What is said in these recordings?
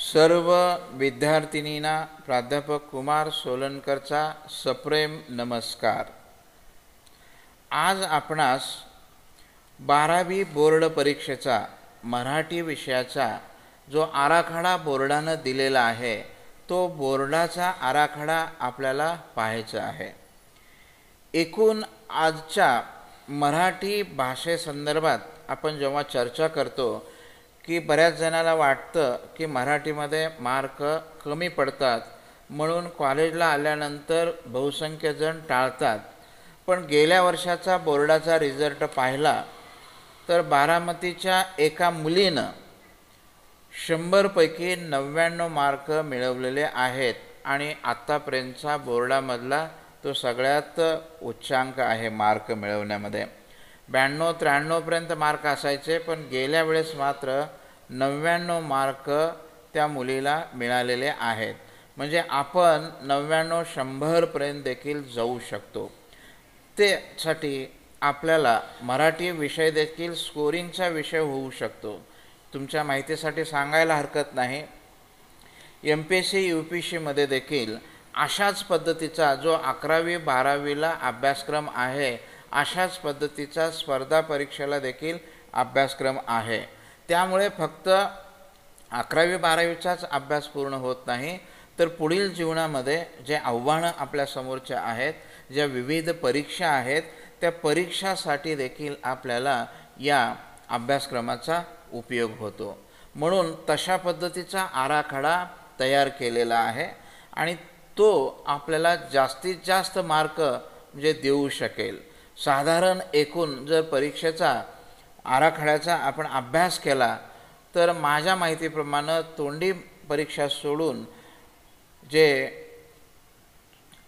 सर्व विद्यार्थिनींना प्राध्यापक कुमार सोलनकरचा सप्रेम नमस्कार। आज आपणास 12वी बोर्ड परीक्षेचा मराठी विषयाचा जो आराखडा बोर्डाने दिलेला आहे तो बोर्डाचा आराखडा आपल्याला पाहायचा आहे। एकूण आजच्या मराठी भाषेसंदर्भात आपण जेव्हा चर्चा करतो की बऱ्याच जणांना वाटतं की मराठीमध्ये मार्क कमी पडतात म्हणून कॉलेजला आल्यानंतर बहुसंख्य जण टाळतात। पण गेल्या वर्षाचा बोर्डाचा रिझल्ट पाहिला तर बारामतीच्या एका मुलीनं 100 पैकी 99 मार्क मिळवलेले आहेत आणि आतापर्यंतचा बोर्डामधला तो सगळ्यात उच्चांक आहे मार्क मिळवण्यामध्ये। 92-93 पर्यंत मार्क असायचे पण गेल्या वेळेस मात्र 99 मार्क त्या मुलीला मिळालेले आहेत। म्हणजे आपण 99-100 पर्यंत देखील जाऊ शकतो। त्यासाठी आपल्याला मराठी विषय देखील स्कोरिंगचा विषय होऊ शकतो। तुमच्या माहितीसाठी सांगायला हरकत नाही, MPSC UPSC मध्ये देखील अशाच पद्धतीचा जो 11वी 12वीला अभ्यासक्रम आहे अशाच पद्धतीचा स्पर्धा परीक्षेला देखील अभ्यासक्रम आहे। त्यामुळे फक्त 11वी 12वीचाच अभ्यास पूर्ण होत नाही तर पुढील जीवनामध्ये जे आव्हानं आपल्या समोरचे आहेत, ज्या विविध परीक्षा आहेत त्या परीक्षासाठी देखील आपल्याला या अभ्यासक्रमाचा उपयोग होतो। म्हणून तशा पद्धतीचा आराखडा तयार केलेला आहे आणि तो आपल्याला जास्तीत जास्त मार्क म्हणजे देऊ शकेल। साधारण एकूण जर परीक्षेचा आराखड्याचा आपण अभ्यास केला तर माझ्या माहितीप्रमाणे तोंडी परीक्षा सोडून जे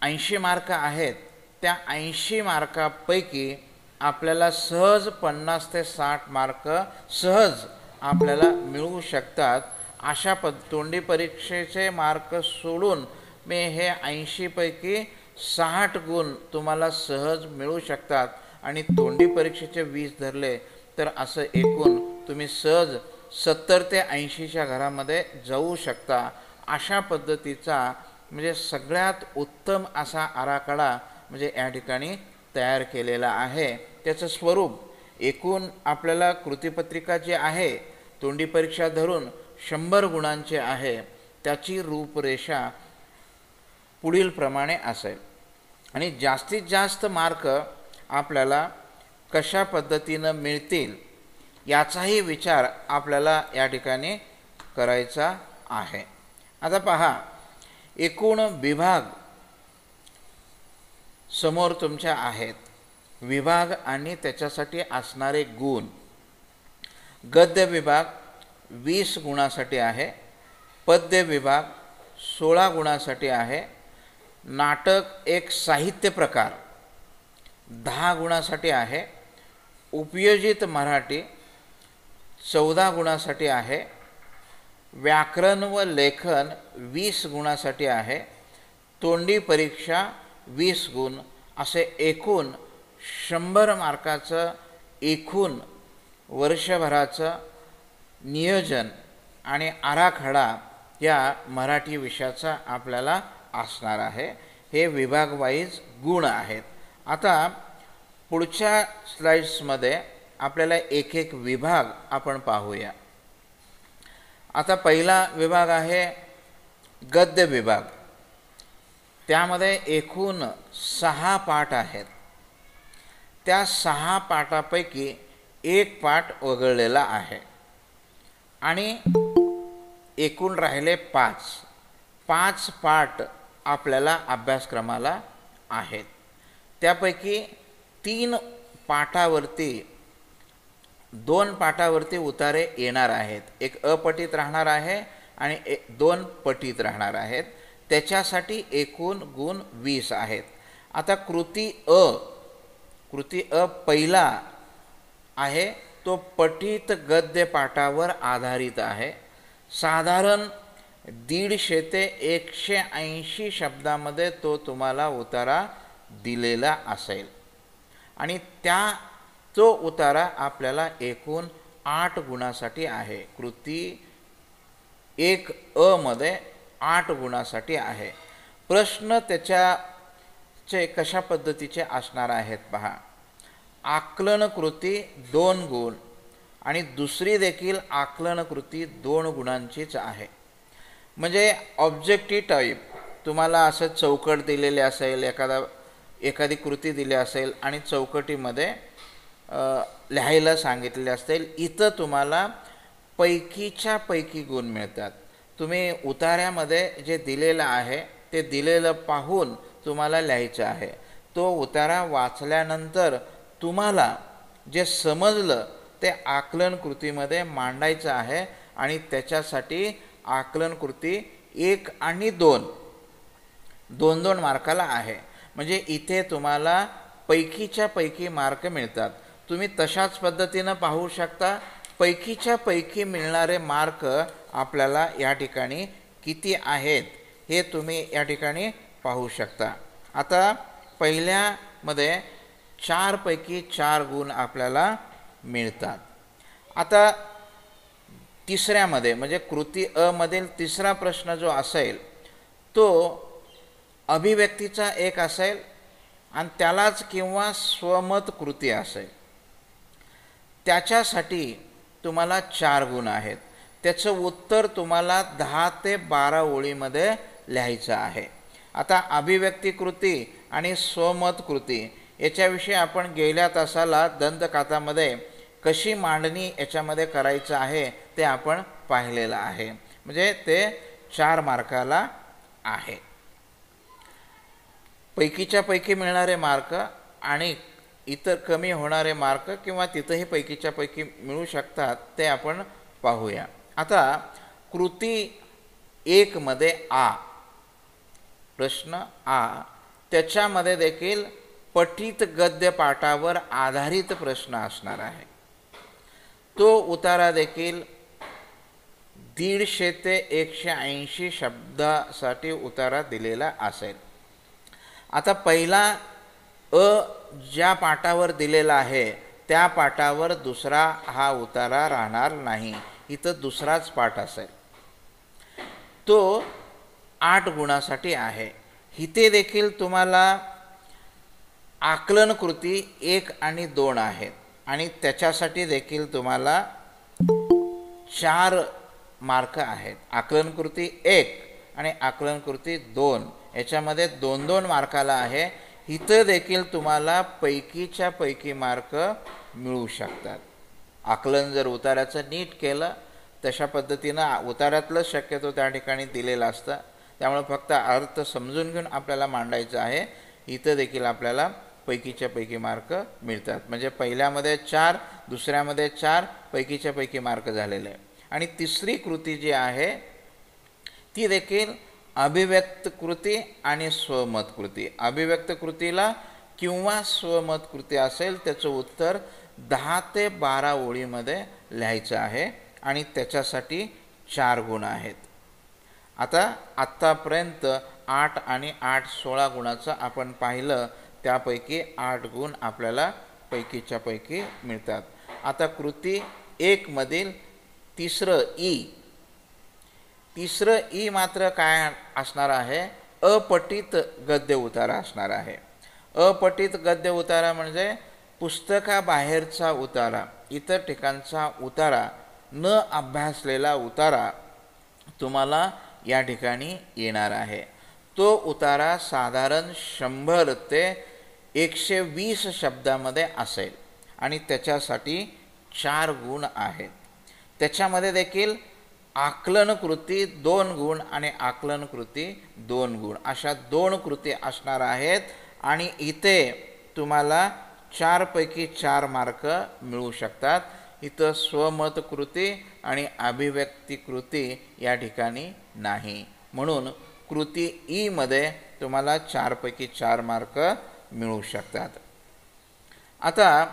80 मार्क आहेत त्या 80 मार्कापैकी आपल्याला सहज 50 ते 60 मार्क सहज आपल्याला मिळू शकतात। अशा तोंडी परीक्षेचे मार्क सोडून मी हे 80 पैकी 60 गुण तुम्हाला सहज मिळू शकतात आणि तोंडी परीक्षेचे 20 धरले तर असं एकूण तुम्ही सहज 70 ते 80च्या घरामध्ये जाऊ शकता। अशा पद्धतीचा म्हणजे सगळ्यात उत्तम असा आराखडा म्हणजे या ठिकाणी तयार केलेला आहे। त्याचं स्वरूप एकूण आपल्याला कृतीपत्रिका जी आहे तोंडी परीक्षा धरून 100 गुणांची आहे, त्याची रूपरेषा पुढील प्रमाणे असेल आणि जास्तीत जास्त मार्क आपल्याला कशा पद्धतीने मिळतील याचाही विचार आपल्याला या ठिकाणी करायचा आहे। आता पहा, एकूण विभाग समोर तुमच्या आहेत, विभाग आणि त्याच्यासाठी असणारे गुण। गद्य विभाग 20 गुणासाठी आहे, पद्य विभाग 16 गुणासाठी आहे, नाटक एक साहित्य प्रकार 10 गुणासाठी आहे, उपयोजित मराठी 14 गुणासाठी आहे, व्याकरण व लेखन 20 गुणासाठी आहे, तोंडी परीक्षा 20 गुण, असे एकूण 100 मार्काचं एकूण वर्षभराचं नियोजन आणि आराखडा या मराठी विषयाचा आपल्याला असणार आहे। हे विभाग वाईज गुण आहेत। आता पुढच्या स्लाइड्समध्ये आपल्याला एक एक विभाग आपण पाहूया। आता पहिला विभाग आहे गद्य विभाग। त्यामध्ये एकूण 6 पाठ आहेत। त्या 6 पाठापैकी एक पाठ वगळलेला आहे आणि एकूण राहिले 5 पाठ आपल्याला अभ्यासक्रमाला आहेत। त्यापैकी 3 पाठावरती 2 पाठावरती उतारे येणार आहेत, एक अपठित राहणार आहे आणि 2 पठित राहणार आहेत। त्याच्यासाठी एकूण गुण 20 आहेत। आता कृती अ पहिला आहे तो पठित गद्य पाठावर आधारित आहे। साधारण 150 ते 180 शब्दामध्ये तो तुम्हाला उतारा दिलेला असेल आणि तो उतारा आपल्याला एकूण 8 गुणासाठी आहे। कृती एक अ मध्ये 8 गुणासाठी आहे. प्रश्न त्याच्याचे कशा पद्धतीचे असणार आहेत पहा. आकलन कृती 2 गुण आणि दुसरी देखील आकलन कृती 2 गुणांचीच आहे. म्हणजे ऑब्जेक्टिव्ह टाईप तुम्हाला असं चौकट दिलेले असेल, एखादी कृती दिली असेल आणि चौकटीमध्ये लिहायला सांगितले असेल, इथं तुम्हाला पैकीच्या पैकी गुण मिळतात. तुम्ही उतार्यामध्ये जे दिलेलं आहे ते दिलेलं पाहून तुम्हाला लिहायचं आहे. तो उतारा वाचल्यानंतर तुम्हाला जे समजलं ते आकलन कृतीमध्ये मांडायचं आहे आणि त्याच्यासाठी आकलन कृती 1 आणि 2 मार्काला आहे. म्हणजे इथे तुम्हाला पैकीच्या पैकी मार्क मिळतात. तुम्ही तशाच पद्धतीनं पाहू शकता. पैकीच्या पैकी मिळणारे मार्क आपल्याला या ठिकाणी किती आहेत हे तुम्ही या ठिकाणी पाहू शकता. आता पहिल्यामध्ये 4 पैकी 4 गुण आपल्याला मिळतात. आता तिसऱ्यामध्ये म्हणजे कृती अ मधील तिसरा प्रश्न जो असेल तो अभिव्यक्तीचा एक असेल आणि त्यालाच किंवा स्वमत कृती असेल. त्याच्यासाठी तुम्हाला 4 गुण आहेत. त्याचं उत्तर तुम्हाला 10 ते 12 ओळीमध्ये लिहायचं आहे. आता अभिव्यक्ती कृती आणि स्वमत कृती याच्याविषयी आपण गेल्या तासाला दंतकाथामध्ये कशी मांडणी याच्यामध्ये करायचं आहे ते आपण पाहिलेलं आहे. म्हणजे ते 4 मार्काला आहे. पैकीच्या पैकी मिळणारे मार्क आणि इतर कमी होणारे मार्क किंवा तिथंही पैकीच्या पैकी मिळू शकतात ते आपण पाहूया. आता कृती 1 मध्ये प्रश्न त्याच्यामध्ये देखील पठित गद्य पाठावर आधारित प्रश्न असणार आहे. तो उतारा देखील 150 ते 180 शब्दासाठी उतारा दिलेला असेल. आता पहिला ज्या पाठावर दिलेला आहे त्या पाठावर दुसरा हा उतारा राहणार नाही. इथं दुसराच पाठ असेल. तो 8 गुणासाठी आहे. इथे देखील तुम्हाला आकलन कृती 1 आणि 2 आहेत आणि त्याच्यासाठी देखील तुम्हाला 4 मार्क आहेत. आकलन कृती 1 आणि आकलन कृती 2 याच्यामध्ये 2-2 मार्काला आहे. इथं देखील तुम्हाला पैकीच्या पैकी मार्क मिळू शकतात. आकलन जर उतार्याचं नीट केलं तशा पद्धतीनं उतार्यातलं शक्यतो त्या ठिकाणी दिलेलं असतं. त्यामुळे फक्त अर्थ समजून घेऊन आपल्याला मांडायचं आहे. इथं देखील आपल्याला पैकीच्या पैकी मार्क मिळतात. म्हणजे पहिल्यामध्ये 4, दुसऱ्यामध्ये 4 पैकीच्या पैकी मार्क झालेले. आणि तिसरी कृती जी आहे ती देखील अभिव्यक्त कृती आणि स्वमत कृती. अभिव्यक्त कृतीला किंवा स्वमत कृती असेल त्याचं उत्तर 10 ते 12 ओळीमध्ये लिहायचं आहे आणि त्याच्यासाठी 4 गुण आहेत. आता आत्तापर्यंत 8 आणि 8 16 गुणाचं आपण पाहिलं. त्यापैकी 8 गुण आपल्याला पैकीच्या पैकी मिळतात. आता कृती 1 मधील तिसरं ई मात्र काय असणार आहे? अपठित गद्य उतारा असणार आहे. अपठित गद्य उतारा म्हणजे पुस्तकाबाहेरचा उतारा, इतर ठिकाणचा उतारा, न अभ्यासलेला उतारा तुम्हाला या ठिकाणी येणार आहे. तो उतारा साधारण 100 ते 120 शब्दामध्ये असेल आणि त्याच्यासाठी 4 गुण आहेत. त्याच्यामध्ये देखील आकलन कृती 2 गुण आणि आकलन कृती 2 गुण अशा 2 कृती असणार आहेत. आणि इथे तुम्हाला 4 पैकी 4 मार्क मिळू शकतात. इथं स्वमत कृती आणि अभिव्यक्ती कृती या ठिकाणी नाही. म्हणून कृती ई मध्ये तुम्हाला 4 पैकी 4 मार्क मिळू शकतात. आता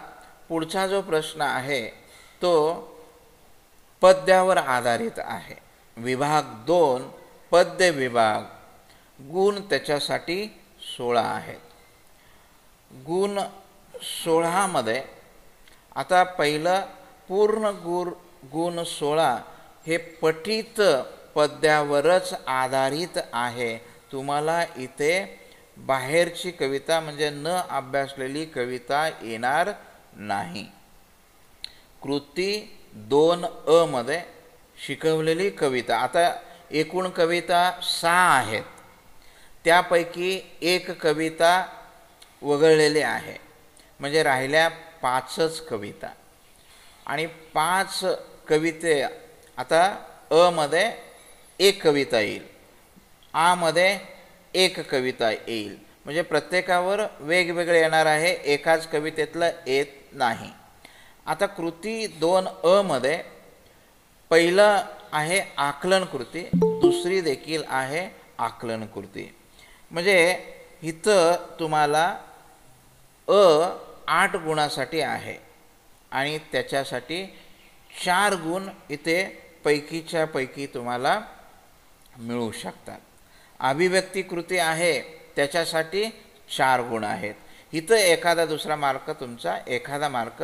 पुढचा जो प्रश्न आहे तो पद्यावर आधारित आहे. विभाग 2 पद्य विभाग. गुण त्याच्यासाठी 16 आहेत. गुण 16 मध्ये आता पहिलं पूर्ण गुण 16 हे पठित पद्यावरच आधारित आहे. तुम्हाला इथे बाहेरची कविता म्हणजे न अभ्यासलेली कविता येणार नाही. कृती 2 मध्ये शिकवलेली कविता. आता एकूण कविता 6 आहेत. त्यापैकी एक कविता वगळलेली आहे, म्हणजे राहिल्या 5च कविता. आणि 5 कविते, आता अ मध्ये एक कविता येईल, आ मध्ये एक कविता येईल, म्हणजे प्रत्येकावर वेगवेगळे येणार आहे, एकाच कवितेतलं येत नाही. आता कृती 2 मध्ये पहिलं आहे आकलन कृती, दुसरी देखील आहे आकलन कृती. म्हणजे इथं तुम्हाला 8 गुणासाठी आहे आणि त्याच्यासाठी 4 गुण इथे पैकीच्या पैकी तुम्हाला मिळू शकतात. अभिव्यक्ती कृती आहे त्याच्यासाठी 4 गुण आहेत. इथं एखादा दुसरा मार्क तुमचा एखादा मार्क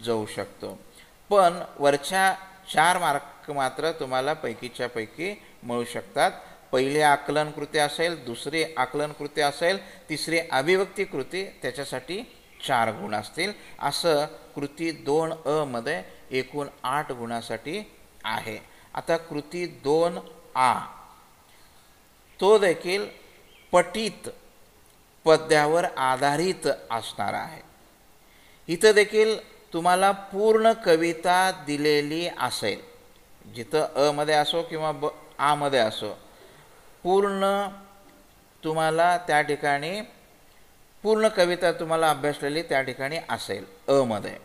जाऊ शकतो, पण वरच्या 4 मार्क मात्र तुम्हाला पैकीच्या पैकी मिळू शकतात. पहिली आकलन कृती असेल, दुसरी आकलन कृती असेल, तिसरी अभिव्यक्ती कृती, त्याच्यासाठी 4 गुण असतील. असं कृती 2 मध्ये एकूण 8 गुणासाठी आहे. आता कृती 2 तो देखील पठित पद्यावर आधारित असणार आहे. इथं देखील तुम्हाला पूर्ण कविता दिलेली असेल, जिथं मध्ये असो किंवा आ मध्ये असो, पूर्ण तुम्हाला त्या ठिकाणी पूर्ण कविता तुम्हाला अभ्यासलेली त्या ठिकाणी असेल मध्ये.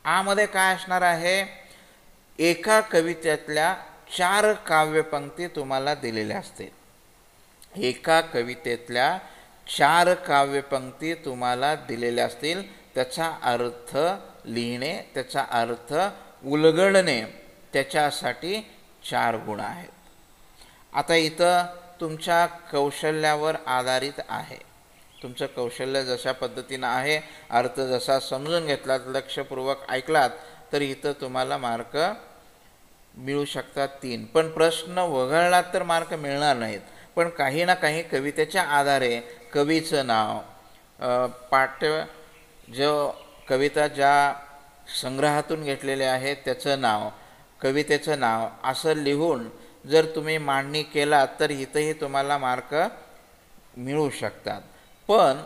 आ मध्ये काय असणार आहे, एका कवितेतल्या 4 काव्यपंक्ती तुम्हाला दिलेल्या असतील. एका कवितेतल्या 4 काव्यपंक्ती तुम्हाला दिलेल्या असतील. त्याचा अर्थ लिहिणे, त्याचा अर्थ उलगडणे, त्याच्यासाठी 4 गुण आहेत. आता इथं तुमच्या कौशल्यावर आधारित आहे. तुमचं कौशल्य जशा पद्धतीनं आहे, अर्थ जसा समजून घेतलात, लक्षपूर्वक ऐकलात, तर इथं तुम्हाला मार्क मिळू शकतात 3. पण प्रश्न वगळलात तर मार्क मिळणार नाहीत. पण काही ना काही कवितेच्या आधारे कवीचं नाव, जो कविता ज्या संग्रहातून घेतलेले आहे त्याचं नाव, कवितेचं नाव असं लिहून जर तुम्ही मांडणी केलात तर इथंही तुम्हाला मार्क मिळू शकतात. पण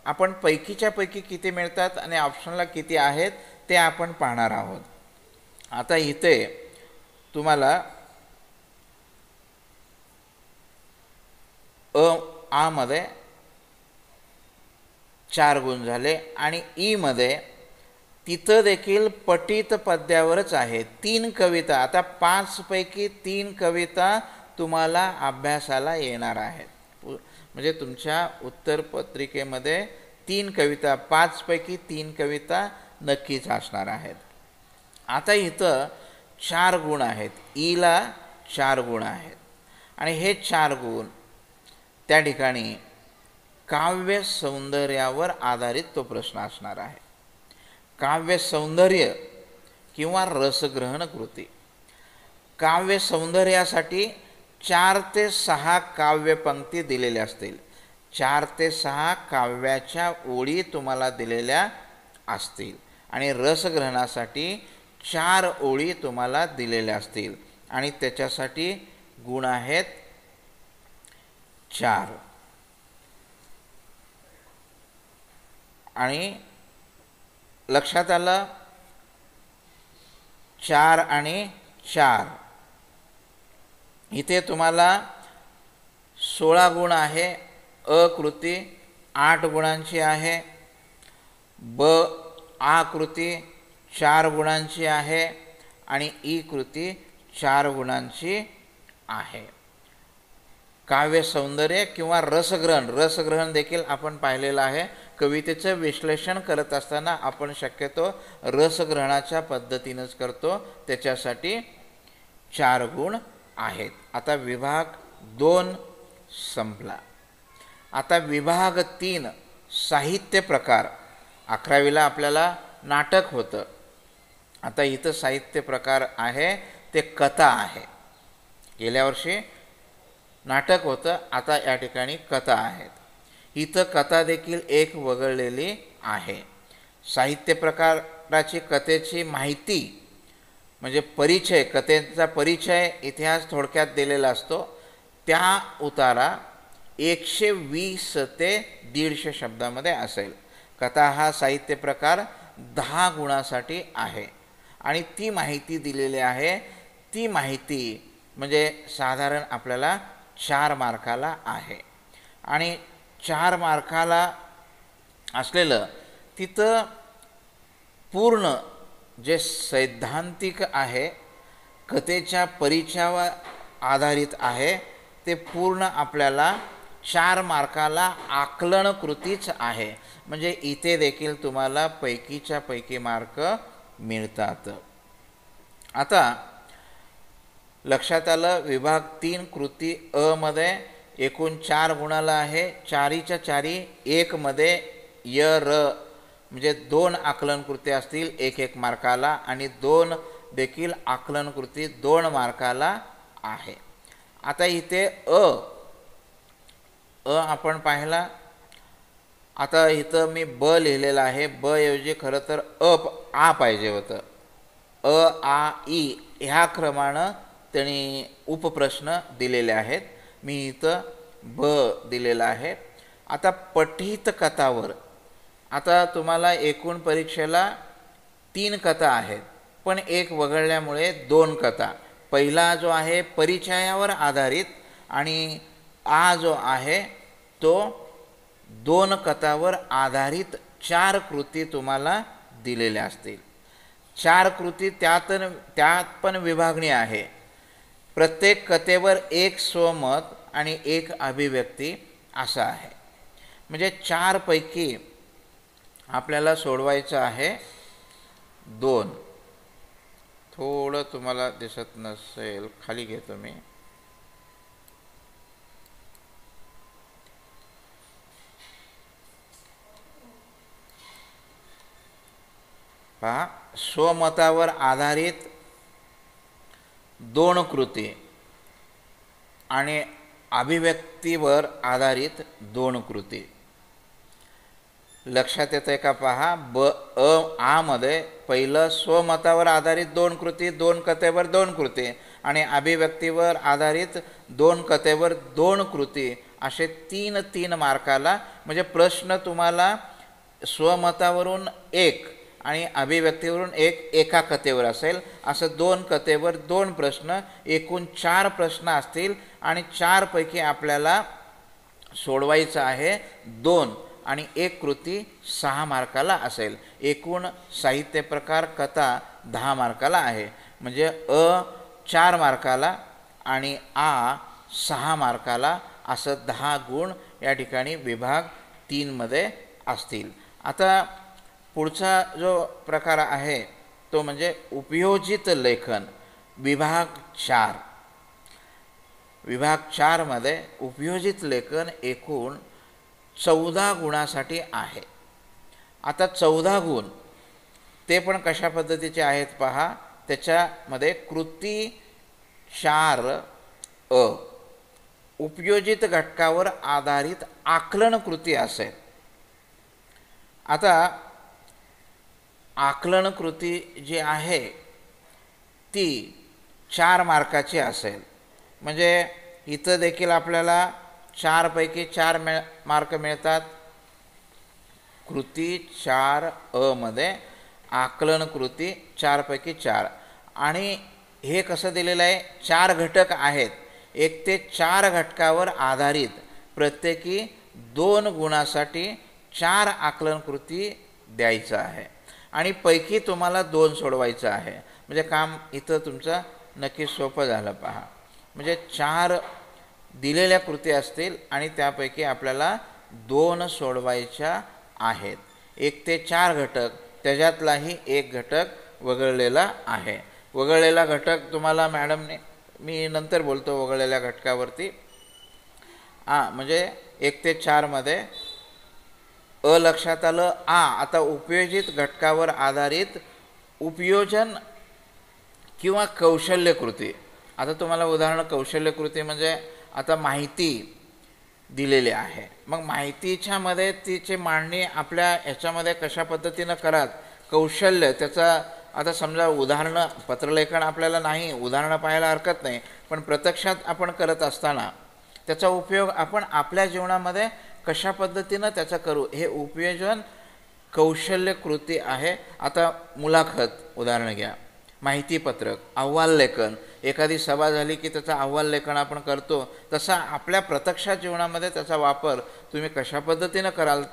आपण पैकीच्या पैकी किती मिळतात आणि ऑप्शनला किती आहेत ते आपण पाहणार आहोत. आता इथे तुम्हाला आ मध्ये 4 गुण झाले आणि ई मध्ये तिथं देखील पठित पद्यावरच आहे 3 कविता. आता 5 पैकी 3 कविता तुम्हाला अभ्यासाला येणार आहेत. म्हणजे तुमच्या उत्तरपत्रिकेमध्ये 3 कविता, 5 पैकी 3 कविता नक्कीच असणार आहेत. आता इथं 4 गुण आहेत, ईला 4 गुण आहेत आणि हे 4 गुण त्या ठिकाणी काव्य सौंदर्यावर आधारित तो प्रश्न असणार आहे. काव्य सौंदर्य किंवा रसग्रहण कृती. काव्य सौंदर्यासाठी 4 ते 6 काव्यपंक्ती दिलेल्या असतील. 4 ते 6 काव्याच्या ओळी तुम्हाला दिलेल्या असतील आणि रसग्रहणासाठी 4 ओळी तुम्हाला दिलेल्या असतील आणि त्याच्यासाठी गुण आहेत 4. आणि लक्षात आलं, 4 आणि 4 इथे तुम्हाला 16 गुण आहे. कृती 8 गुणांची आहे. कृती 4 गुणांची आहे आणि ई कृती 4 गुणांची आहे. काव्य सौंदर्य किंवा रसग्रहण देखील आपण पाहिलेलं आहे. कवितेचं विश्लेषण करत असताना आपण शक्यतो रसग्रहणाच्या पद्धतीनेच करतो, त्याच्यासाठी 4 गुण आहेत. आता विभाग 2 संपला. आता विभाग 3 साहित्य प्रकार. 11वीला आपल्याला नाटक होतं, आता इथं साहित्य प्रकार आहे ते कथा आहे. गेल्या वर्षी नाटक होतं, आता या ठिकाणी कथा आहेत. इथं कथा देखील एक वगळलेली आहे. साहित्य प्रकाराची कथेची माहिती म्हणजे परिचय, कथेचा परिचय इतिहास थोडक्यात दिलेला असतो. त्या उतारा 120 ते 150 शब्दामध्ये असेल. कथा हा साहित्य प्रकार 10 गुणासाठी आहे आणि ती माहिती दिलेली आहे. ती माहिती म्हणजे साधारण आपल्याला 4 मार्काला आहे आणि 4 मार्काला असलेलं तिथं पूर्ण जे सैद्धांतिक आहे, कथेच्या परिचयावर आधारित आहे, ते पूर्ण आपल्याला 4 मार्काला आकलन कृतीच आहे. म्हणजे इथे देखील तुम्हाला पैकीच्या पैकी मार्क मिळतात. आता लक्षात आलं, विभाग 3 कृती अ मध्ये एकूण 4 गुणाला आहे. 4च्या 4 1 मध्ये य र म्हणजे 2 आकलन कृती असतील 1-1 मार्काला आणि 2 देखील आकलन कृती 2 मार्काला आहे. आता इथे अ आपण पाहिला. आता इथं मी ब लिहिलेलं आहे. ब ऐवजी खरं तर आ पाहिजे होतं. आ ई ह्या क्रमानं त्यांनी उपप्रश्न दिलेले आहेत. मी इथं ब दिलेला आहे. आता पठित कथावर, आता तुम्हाला एकूण परीक्षेला 3 कथा आहेत, पण एक वगळल्यामुळे 2 कथा. पहिला जो आहे परिचयावर आधारित आणि आ जो आहे तो 2 कथावर आधारित 4 कृती तुम्हाला दिलेल्या असतील. 4 कृती त्यात पण विभागणी आहे. प्रत्येक कथेवर 1 स्वमत आणि 1 अभिव्यक्ती असं आहे. म्हणजे 4 पैकी आपल्याला सोडवायचं आहे 2. थोडं तुम्हाला दिसत नसेल, खाली घेतो मी. पहा, स्वमतावर आधारित 2 कृती आणि अभिव्यक्तीवर आधारित 2 कृती. लक्षात येतंय का? पहा, आ मध्ये पहिलं स्वमतावर आधारित 2 कृती, 2 कथेवर 2 कृती आणि अभिव्यक्तीवर आधारित 2 कथेवर 2 कृती असे 3-3 मार्काला. म्हणजे प्रश्न तुम्हाला स्वमतावरून 1 आणि अभिव्यक्तीवरून 1 एका कथेवर असेल. असं 2 कथेवर 2 प्रश्न, एकूण 4 प्रश्न असतील आणि 4 पैकी आपल्याला सोडवायचं आहे 2 आणि 1 कृती 6 मार्काला असेल. एकूण साहित्य प्रकार कथा 10 मार्काला आहे. म्हणजे 4 मार्काला आणि 6 मार्काला असं 10 गुण या ठिकाणी विभाग 3 मध्ये असतील. आता पुढचा जो प्रकार आहे तो म्हणजे उपयोजित लेखन. विभाग 4. विभाग 4 मध्ये उपयोजित लेखन एकूण 14 गुणासाठी आहे. आता 14 गुण ते पण कशा पद्धतीचे आहेत पहा. त्याच्यामध्ये कृती 4 अ उपयोजित घटकावर आधारित आकलन कृती असेल. आता आकलन कृती जी आहे ती 4 मार्काची असेल. म्हणजे इथं देखील आपल्याला 4 पैकी 4 मार्क मिळतात. कृती 4 अ मध्ये आकलन कृती 4 पैकी 4 आणि हे कसं दिलेलं आहे, 4 घटक आहेत. 1 ते 4 घटकावर आधारित प्रत्येकी 2 गुणासाठी 4 आकलन कृती द्यायचं आहे आणि पैकी तुम्हाला 2 सोडवायचं आहे. म्हणजे काम इथं तुमचं नक्की सोपं झालं. पहा, म्हणजे 4 दिलेल्या कृती असतील आणि त्यापैकी आपल्याला 2 सोडवायच्या आहेत. 1 ते 4 घटक, त्याच्यातलाही 1 घटक वगळलेला आहे. वगळलेला घटक तुम्हाला मॅडमने, मी नंतर बोलतो वगळलेल्या घटकावरती. म्हणजे 1 ते 4 मध्ये लक्षात आलं. आता उपयोजित घटकावर आधारित उपयोजन किंवा कौशल्य कृती. आता तुम्हाला उदाहरण, कौशल्य कृती म्हणजे आता माहिती दिलेली आहे. मग माहितीच्या मध्ये तिची मांडणी आपल्या ह्याच्यामध्ये कशा पद्धतीनं कराल, कौशल्य त्याचा. आता समजा उदाहरणं, पत्रलेखन आपल्याला नाही उदाहरणं पाहायला हरकत नाही, पण प्रत्यक्षात आपण करत असताना त्याचा उपयोग आपण आपल्या जीवनामध्ये कशा पद्धतीनं त्याचा करू, हे उपयोजन कौशल्य कृती आहे. आता मुलाखत उदाहरण घ्या, माहितीपत्रक, अहवाल लेखन. एखादी सभा झाली की त्याचा अहवाल लेखन आपण करतो, तसा आपल्या प्रत्यक्ष जीवनामध्ये त्याचा वापर तुम्ही कशा पद्धतीनं कराल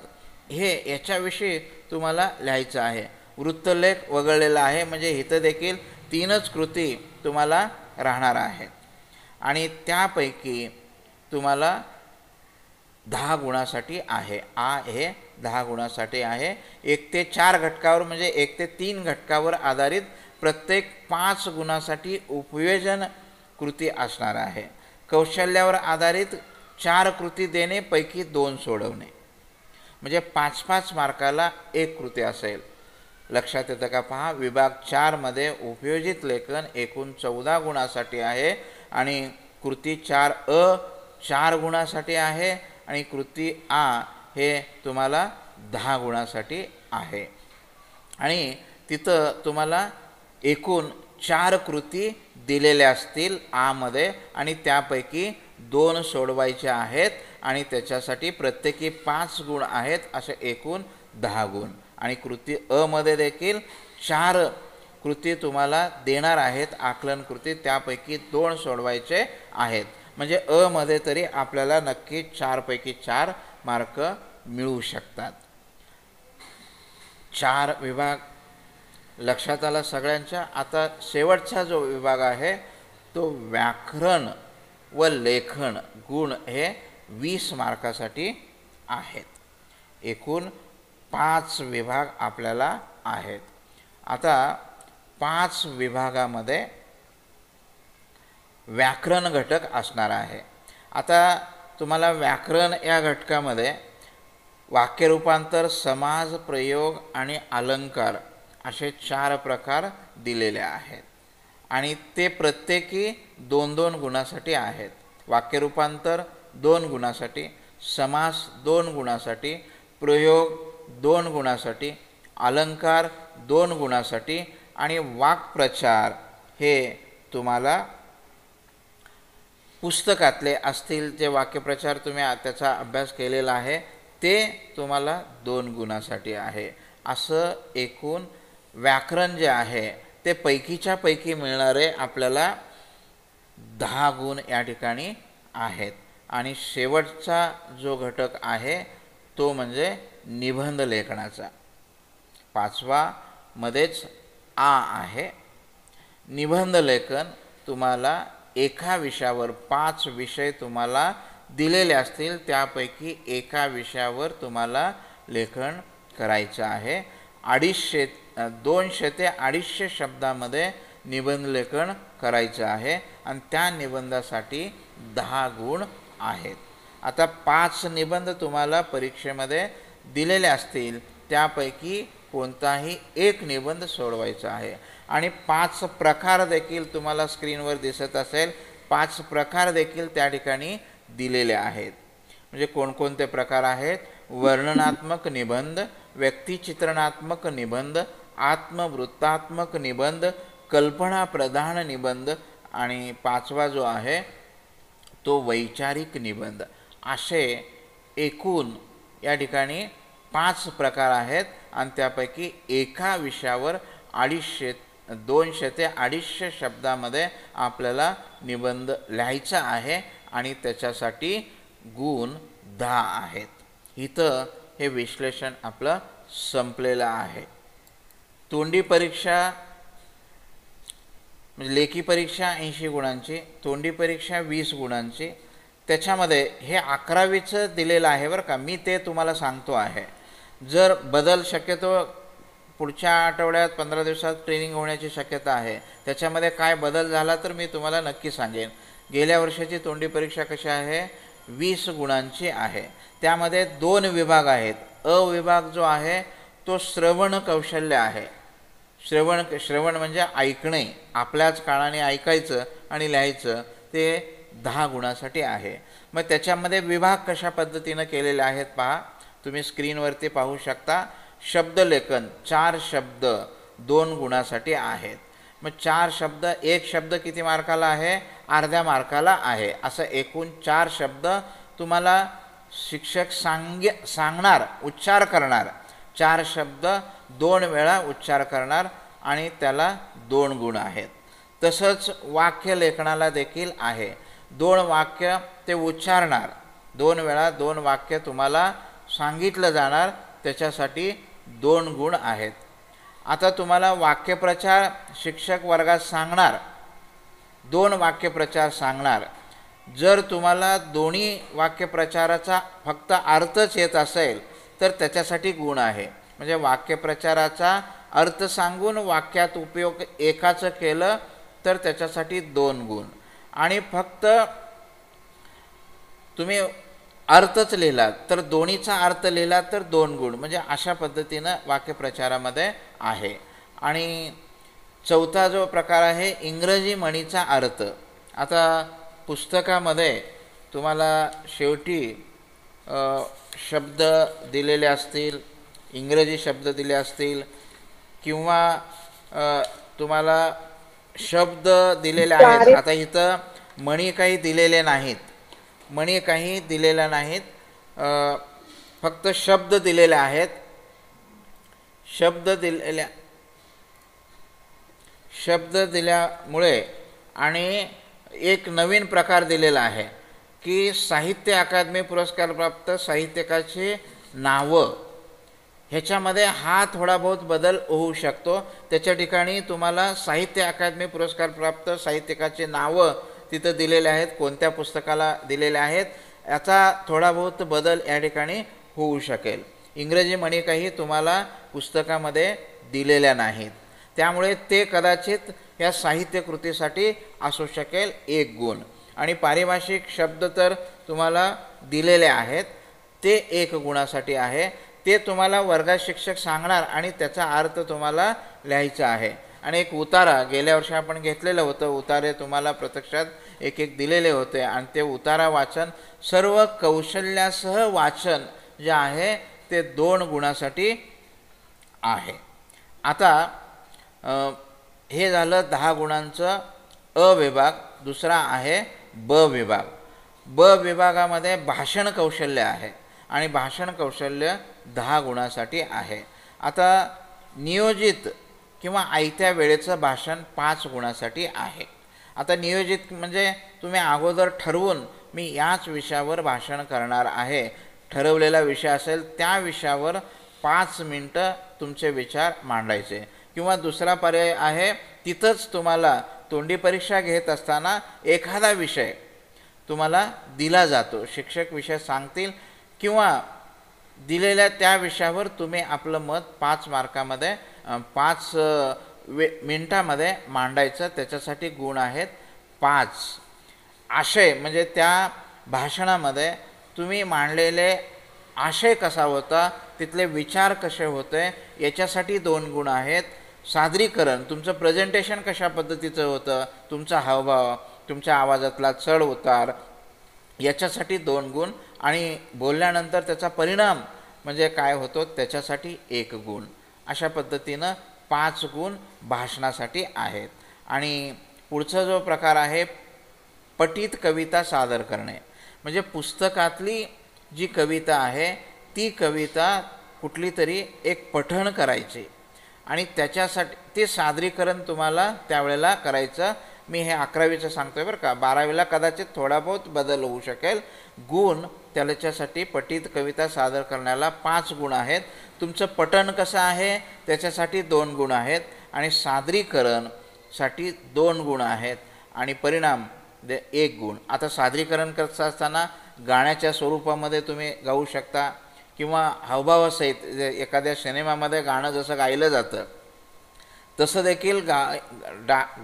हे याच्याविषयी तुम्हाला लिहायचं आहे. वृत्तलेख वगळलेला आहे, म्हणजे इथं देखील 3च कृती तुम्हाला राहणार आहेत आणि त्यापैकी तुम्हाला 10 गुणासाठी आहे. हे 10 गुणासाठी आहे. 1 ते 4 घटकावर म्हणजे 1 ते 3 घटकावर आधारित प्रत्येक 5 गुणासाठी उपयोजन कृती असणार आहे. कौशल्यावर आधारित 4 कृती देणे, पैकी 2 सोडवणे, म्हणजे 5-5 मार्काला 1 कृती असेल. लक्षात येतं का पहा. विभाग 4 मध्ये उपयोजित लेखन एकूण 14 गुणासाठी आहे आणि कृती 4 4 गुणासाठी आहे आणि कृती आ हे तुम्हाला 10 गुणासाठी आहे. आणि तिथं तुम्हाला एकूण 4 कृती दिलेल्या असतील आमध्ये आणि त्यापैकी 2 सोडवायच्या आहेत आणि त्याच्यासाठी प्रत्येकी 5 गुण आहेत, असे एकूण 10 गुण. आणि कृती अ मध्ये देखील 4 कृती तुम्हाला देणार आहेत, आकलन कृती, त्यापैकी 2 सोडवायचे आहेत. म्हणजे अ मध्ये तरी आपल्याला नक्की 4 पैकी 4 मार्क मिळू शकतात. 4 विभाग लक्षात आला सगळ्यांच्या. आता शेवटचा जो विभाग आहे तो व्याकरण व लेखन गुण हे 20 मार्कासाठी आहेत. एकूण 5 विभाग आपल्याला आहेत. आता 5 विभागामध्ये व्याकरण घटक असणार आहे. आता तुम्हाला व्याकरण या घटकामध्ये वाक्यरूपांतर, समाज, प्रयोग आणि अलंकार असे 4 प्रकार दिलेले आहेत आणि ते प्रत्येकी 2-2 गुणासाठी आहेत. वाक्यरूपांतर 2 गुणासाठी, समास 2 गुणासाठी, प्रयोग 2 गुणासाठी, अलंकार 2 गुणासाठी आणि वाक्प्रचार हे तुम्हाला पुस्तकातले असतील जे वाक्यप्रचार तुम्ही त्याचा अभ्यास केलेला आहे ते तुम्हाला 2 गुणासाठी आहे. असं एकूण व्याकरण जे आहे ते पैकीच्या पैकी मिळणारे आपल्याला 10 गुण या ठिकाणी आहेत. आणि शेवटचा जो घटक आहे तो म्हणजे निबंध लेखनाचा. 5वा मध्येच आ आहे. निबंध लेखन तुम्हाला एका विषयावर 5 विषय तुम्हाला दिलेले असतील, त्यापैकी एका विषयावर तुम्हाला लेखन करायचं आहे. 200 ते 250 शब्दामध्ये निबंध लेखन करायचं आहे आणि त्या निबंधासाठी 10 गुण आहेत. आता 5 निबंध तुम्हाला परीक्षेमध्ये दिलेले असतील, त्यापैकी कोणताही एक निबंध सोडवायचा आहे आणि 5 प्रकार देखील तुम्हाला स्क्रीनवर दिसत असेल. 5 प्रकार देखील त्या ठिकाणी दिलेले आहेत. म्हणजे कोणकोणते प्रकार आहेत? वर्णनात्मक निबंध, व्यक्तिचित्रणात्मक निबंध, आत्मवृत्तात्मक निबंध, कल्पनाप्रधान निबंध आणि 5वा जो आहे तो वैचारिक निबंध. असे एकूण या ठिकाणी 5 प्रकार आहेत आणि त्यापैकी एका विषयावर 200 ते 250 शब्दामध्ये आपल्याला निबंध लिहायचा आहे आणि त्याच्यासाठी गुण 10 आहेत. इथं हे विश्लेषण आपलं संपलेलं आहे. तोंडी परीक्षा म्हणजे लेखी परीक्षा 80 गुणांची, तोंडी परीक्षा 20 गुणांची. त्याच्यामध्ये हे 11वीचं दिलेलं आहे बरं का. मी ते तुम्हाला सांगतो आहे. जर बदल शक्यतो पुढच्या आठवड्यात 15 दिवसात ट्रेनिंग होण्याची शक्यता आहे. त्याच्यामध्ये काय बदल झाला तर मी तुम्हाला नक्की सांगेन. गेल्या वर्षाची तोंडी परीक्षा कशी आहे? 20 गुणांची आहे. त्यामध्ये 2 विभाग आहेत. अ विभाग जो आहे तो श्रवण कौशल्य आहे. श्रवण म्हणजे ऐकणे, आपल्याच कानाने ऐकायचं आणि लिहायचं. ते 10 गुणासाठी आहे. मग त्याच्यामध्ये विभाग कशा पद्धतीनं केलेले आहेत पहा, तुम्ही स्क्रीनवरती पाहू शकता. शब्दलेखन 4 शब्द 2 गुणासाठी आहेत. मग 4 शब्द, एक शब्द किती मार्काला आहे? अर्ध्या मार्काला आहे. असं एकूण 4 शब्द तुम्हाला शिक्षक सांगणार, उच्चार करणार. 4 शब्द 2 वेळा उच्चार करणार आणि त्याला 2 गुण आहेत. तसंच वाक्य लेखनाला देखील आहे. 2 वाक्य ते उच्चारणार, 2 वेळा 2 वाक्य तुम्हाला सांगितलं जाणार, त्याच्यासाठी 2 गुण आहेत. आता तुम्हाला वाक्यप्रचार शिक्षक वर्गात सांगणार, 2 वाक्यप्रचार सांगणार. जर तुम्हाला दोन्ही वाक्यप्रचाराचा फक्त अर्थच येत असेल तर त्याच्यासाठी गुण आहे. म्हणजे वाक्यप्रचाराचा अर्थ सांगून वाक्यात उपयोग एकाचं केलं तर त्याच्यासाठी 2 गुण. आणि फक्त तुम्ही अर्थच लिहिला तर दोन्हीचा अर्थ लिहिला तर 2 गुण. म्हणजे अशा पद्धतीनं वाक्यप्रचारामध्ये आहे. आणि चौथा जो प्रकार आहे इंग्रजी म्हणीचा अर्थ. आता पुस्तकामध्ये तुम्हाला शेवटी शब्द दिलेले असतील, इंग्रजी शब्द दिले असतील किंवा तुम्हाला शब्द दिलेले आहेत. आता इथं म्हणी काही दिलेले नाहीत, म्हणी काही दिलेल्या नाहीत, फक्त शब्द दिलेले आहेत. शब्द दिल्यामुळे आणि एक नवीन प्रकार दिलेला आहे की साहित्य अकादमी पुरस्कार प्राप्त साहित्यकाची नावं. ह्याच्यामध्ये हा थोडा बहुत बदल होऊ शकतो. त्याच्या ठिकाणी तुम्हाला साहित्य अकादमी पुरस्कार प्राप्त साहित्यकाची नावं तिथं दिलेले आहेत, कोणत्या पुस्तकाला दिलेले आहेत, याचा थोडा बहुत बदल या ठिकाणी होऊ शकेल. इंग्रजी म्हणी काही तुम्हाला पुस्तकामध्ये दिलेल्या नाहीत, त्यामुळे ते कदाचित या साहित्य कृतीसाठी असू शकेल 1 गुण. आणि पारिभाषिक शब्द तर तुम्हाला दिलेले आहेत, ते 1 गुणासाठी आहे. ते तुम्हाला वर्गात शिक्षक सांगणार आणि त्याचा अर्थ तुम्हाला लिहायचा आहे. आणि एक उतारा, गेल्या वर्षी आपण घेतलेलं होतं, उतारे तुम्हाला प्रत्यक्षात एक दिलेले होते आणि ते उतारा वाचन सर्व कौशल्यासह वाचन जे आहे ते 2 गुणासाठी आहे. आता हे झालं 10 गुणांचं अ विभाग. दुसरा आहे ब विभाग. ब विभागामध्ये भाषण कौशल्य आहे आणि भाषण कौशल्य 10 गुणासाठी आहे. आता नियोजित किंवा आयत्या वेळेचं भाषण 5 गुणासाठी आहे. आता नियोजित म्हणजे तुम्ही अगोदर ठरवून मी याच विषयावर भाषण करणार आहे, ठरवलेला विषय असेल त्या विषयावर 5 मिनटं तुमचे विचार मांडायचे. किंवा दुसरा पर्याय आहे, तिथंच तुम्हाला तोंडी परीक्षा घेत असताना एखादा विषय तुम्हाला दिला जातो, शिक्षक विषय सांगतील किंवा दिलेल्या त्या विषयावर तुम्ही आपलं मत 5 मार्कामध्ये 5 मिनिटामध्ये मांडायचं, त्याच्यासाठी गुण आहेत 5. आशय म्हणजे त्या भाषणामध्ये तुम्ही मांडलेले आशय कसा होता, तिथले विचार कसे होते, याच्यासाठी 2 गुण आहेत. सादरीकरण, तुमचं प्रेझेंटेशन कशा पद्धतीचं होतं, तुमचा हावभाव, तुमच्या आवाजातला चढ उतार, याच्यासाठी 2 गुण. आणि बोलल्यानंतर त्याचा परिणाम म्हणजे काय होतो त्याच्यासाठी 1 गुण. अशा पद्धतीनं 5 गुण भाषणासाठी आहेत. आणि पुढचा जो प्रकार आहे पठित कविता सादर करणे. म्हणजे पुस्तकातली जी कविता आहे ती कविता कुठली तरी एक पठण करायची आणि त्याच्यासाठी ते सादरीकरण तुम्हाला त्यावेळेला करायचं. मी हे 11वीचं सांगतोय बरं का, 12वीला कदाचित थोडा बहुत बदल होऊ शकेल. गुण त्याच्यासाठी पठित कविता सादर करण्याला 5 गुण आहेत. तुमचं पठण कसं आहे त्याच्यासाठी 2 गुण आहेत आणि सादरीकरणसाठी 2 गुण आहेत आणि परिणाम 1 गुण. आता सादरीकरण करत असताना गाण्याच्या स्वरूपामध्ये तुम्ही गाऊ शकता किंवा हावभावासहित एखाद्या सिनेमामध्ये गाणं जसं गायलं जातं तसं देखील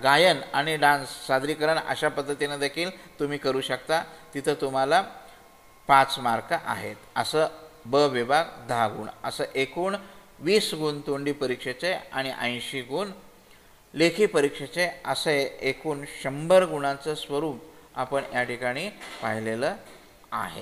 गायन आणि डान्स सादरीकरण अशा पद्धतीनं देखील तुम्ही करू शकता. तिथं तुम्हाला 5 मार्क आहेत. असं ब विभाग 10 गुण. असं एकूण 20 गुण तोंडी परीक्षेचे आणि 80 गुण लेखी परीक्षेचे, असे एकूण 100 गुणांचं स्वरूप आपण या ठिकाणी पाहिलेलं आहे.